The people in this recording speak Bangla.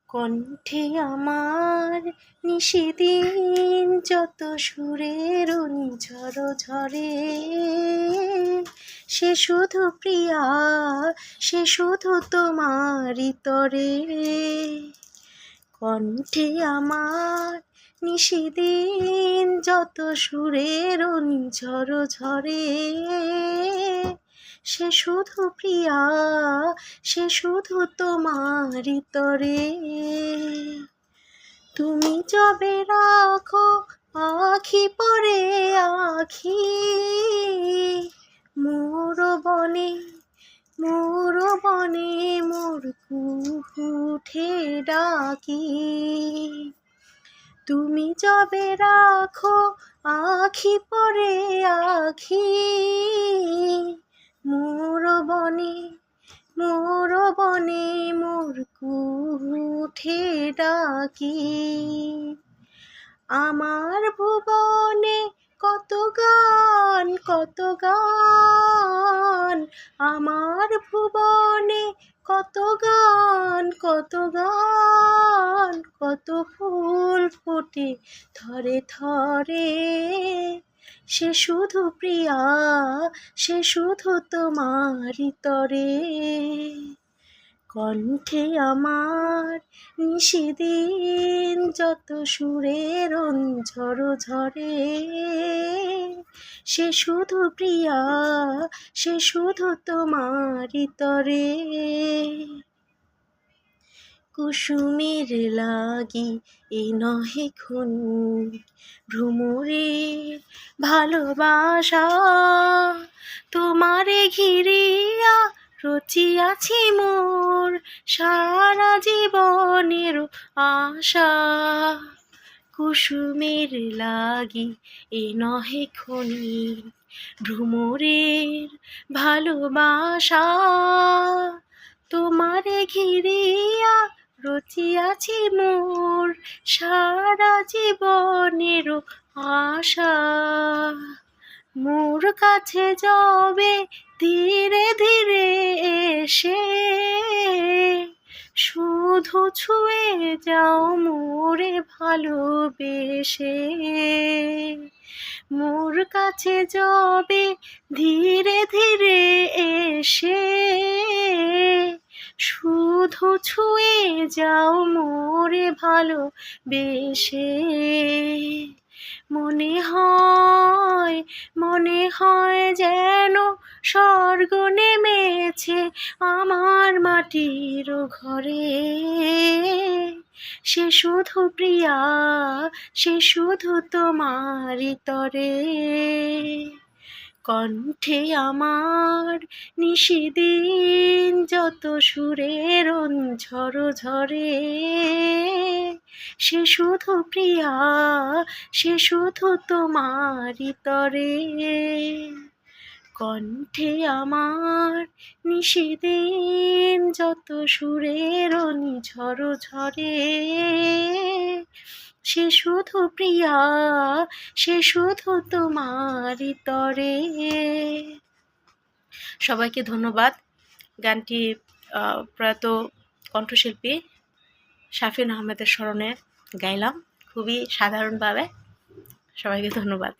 কণ্ঠে আমার নিশিদিন যত সুরের ঝড় ঝরে, সে শুধু প্রিয়া, সে শুধু তোমারই তরে। কণ্ঠে আমার নিশিদিন যত সুরের ঝড় ঝরে, সে শুধু প্রিয়া, সে শুধু তোমারই তরে। তুমি যবে রাখো আখি পরে আখি, মোর বনে মোর বনে মোর কুহুঠে ডাকি। তুমি যবে রাখো আখি পরে আখি, মোর বনে মোর কুহুঠে ডাকি। আমার ভুবনে কত গান কত গান, আমার ভুবনে কত গান কত গান, কত ফুল ফোটে থরে থরে, সে শুধু প্রিয়া, সে শুধু তোমারই তরে। কণ্ঠে আমার নিশিদিন যত সুরের ঝড় ঝরে, সে শুধু প্রিয়া, সে শুধু তোমারই তরে। কুসুমের লাগি এ নহে খুন, ভ্রমরের ভালোবাসা, তোমারে ঘিরিয়া রচিয়াছি মোর সারা জীবনের আশা। কুসুমের লাগি এ নহে খনি, ভ্রমরের ভালোবাসা, তোমারে ঘিরিয়া রচিয়াছি মোর সারা জীবনের আশা। মোর কাছে যবে ধীরে ধীরে এসে, শুধু ছুঁয়ে যাও মোরে ভালোবেসে। মোর কাছে যবে ধীরে ধীরে এসে, শুধু ছুঁয়ে যাও মোরে ভালোবেসে। মনে হয় যেন স্বর্গ নেমেছে আমার মাটির ঘরে, সে শুধু প্রিয়া, সে শুধু তোমারই তরে। কণ্ঠে আমার নিশিদিন যত সুরের ঝড় ঝরে, সে শুধু প্রিয়া, সে শুধু তোমারই তরে। কণ্ঠে আমার নিশিদিন যত সুরের ঝড় ঝরে, সে শুধু প্রিয়া, সে শুধু তোমারই তরে। সবাইকে ধন্যবাদ। গানটি প্রয়াত কণ্ঠশিল্পী শাফিন আহমেদের স্মরণে গাইলাম খুবই সাধারণভাবে। সবাইকে ধন্যবাদ।